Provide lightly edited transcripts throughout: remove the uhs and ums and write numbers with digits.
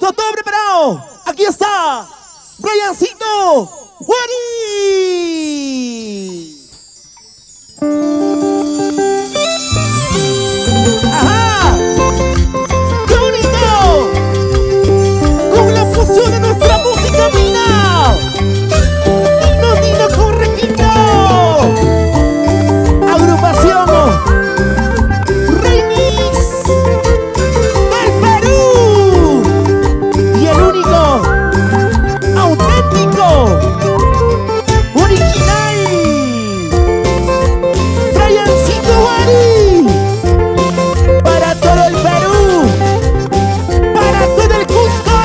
listo, todo preparado. Aquí está Briancito Wari. ¡Ajá! ¡Qué bonito! Con la fusión de nuestra música fina. Nino correquito. Agrupación Remix del Perú. Y el único, auténtico, original, Briancito Wari. Para todo el Perú, para todo el Cusco.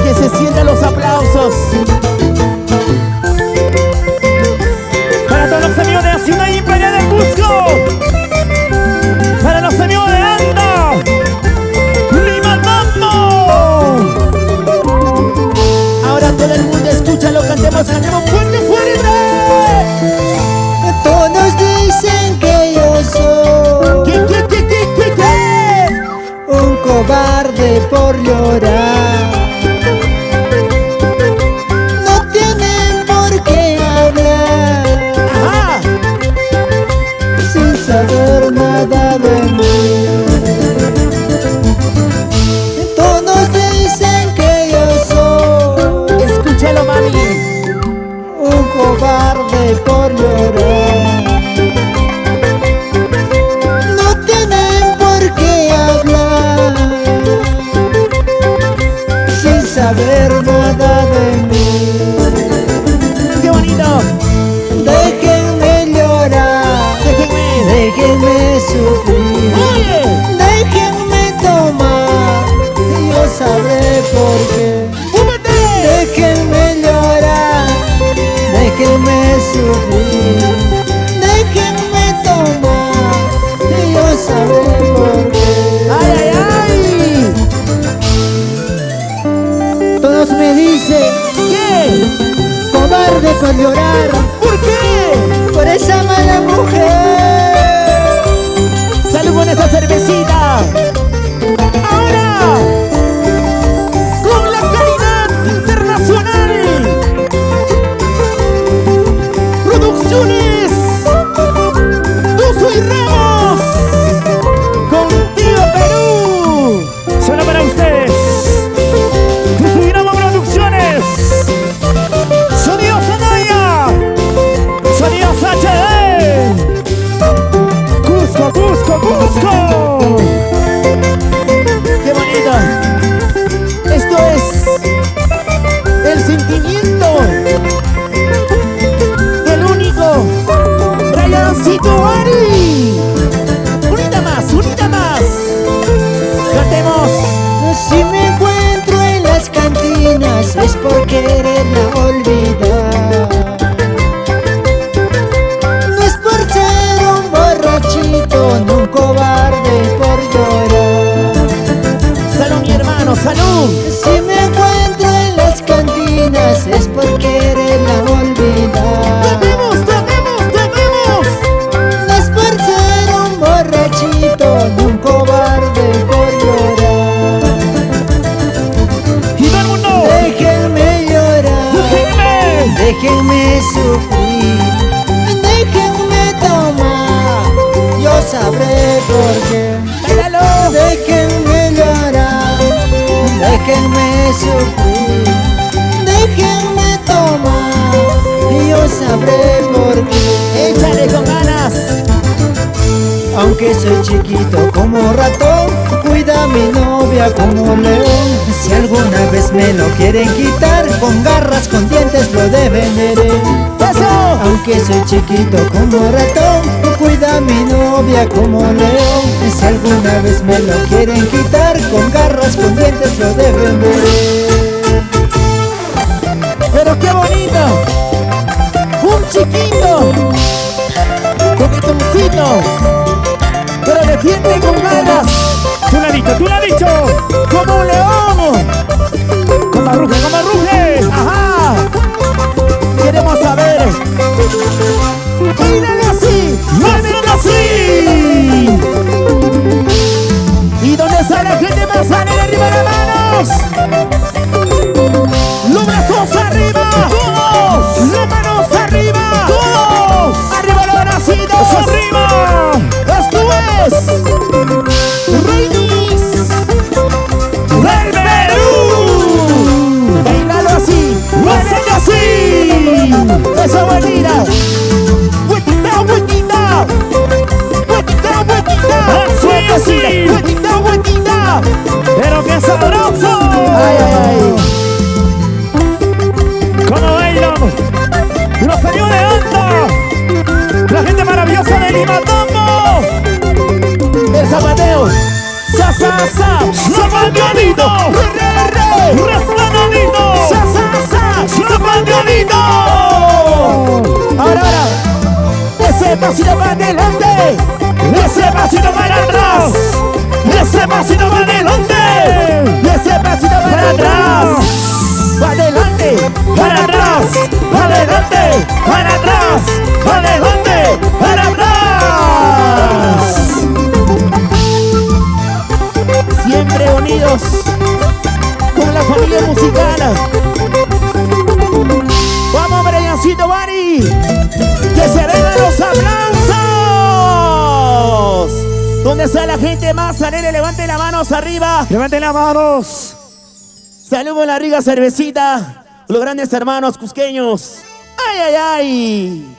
Que se sientan los aplausos. Para todos los amigos de la ciudad imperial de Cusco. Para los amigos de Anda, Lima Tambo. Ahora todo el mundo escúchalo, cantemos fuerte, fuerte. Todos dicen que yo soy ¿Qué? un cobarde por llorar. No tienen por qué hablar Ajá. sin saber nada de mí. Todos dicen que yo soy Escúchalo, mami. un cobarde por llorar. No tienen por qué hablar sin saber nada de mí. Qué bonito. Déjenme llorar, déjenme sufrir, Oye. déjenme tomar y yo sabré por qué. ¡Súbete! Déjenme llorar, déjenme sufrir, déjenme tomar y yo sabré por qué. ¡Ay, ay, ay! Todos me dicen, ¿Qué? cobarde por llorar, ¿Por qué? por esa mala mujer. Salud con esta cervecita. Ahora, con la calidad internacional. Producciones Tuzo y Ramos. Contigo, Perú. Solo para ustedes. Tuzo y Ramos Producciones. Sonido Sanaya. Sonido HD. Cusco, Cusco, Cusco. ¡Qué bonito! Esto es el sentimiento del único Briancito Wari. Unita más, unita más. Cantemos. Si me encuentro en las cantinas es por quererla olvidar. No es por ser un borrachito, ni un cobarde por llorar. Salud, mi hermano, salud. Si me encuentro en las cantinas es por quererla olvidar. Tomemos, tomemos, tomemos. No es por ser un borrachito, ni un cobarde por llorar. Y todo el mundo. Déjenme llorar, Déjenme. déjenme sufrir, déjenme tomar, yo sabré por qué. Bailalo. Déjenme llorar, déjenme sufrir, déjenme tomar, yo sabré por qué. Échale con ganas. Aunque soy chiquito como ratón, cuida a mi novia como león. Si alguna vez me lo quieren quitar, con garras, con dientes lo defenderé. ¡Eso! Aunque soy chiquito como ratón, cuida a mi novia como león. Si alguna vez me lo quieren quitar, con garras, con dientes lo defenderé. Pero qué bonito. Un chiquito. Coquetoncito. Pero defiende con ganas. Tú lo has dicho. Como un león. Como ruge, como ruge. Ajá. Queremos saber. Bailan así. Muévete así. ¿Y dónde sale la gente más sana en el Rivera? manos. Los brazos arriba. Todos. Las manos arriba. Todos. Arriba los bracitos. Arriba. Esto es Reyes del Perú. Bailalo así. Bailalo así. Esa bonita. Vueltita, vueltita. Vueltita, vueltita. Así. Vueltita, vueltita. Pero qué sabroso. Ay, ay, ay. ¿Cómo bailan los señores de Anta? La gente maravillosa de Lima Tambo. El zapateo. Sa, sa, sa. Zapateadito. Re, re, re. Resbanadito. Sa, sa, sa. Zapateadito. Ahora, ahora. Ese pasito para adelante. Ese pasito para atrás. Ese pasito para adelante. Ese pasito para atrás. Para adelante, para atrás, para adelante, para atrás, para adelante, para atrás. Siempre unidos con la familia musical. Vamos, Briancito Bari, que se vengan los aplausos. ¿Dónde está la gente más alegre? Levanten las manos arriba. Levanten las manos. Saludos en la rica cervecita, los grandes hermanos cusqueños. ¡Ay, ay, ay!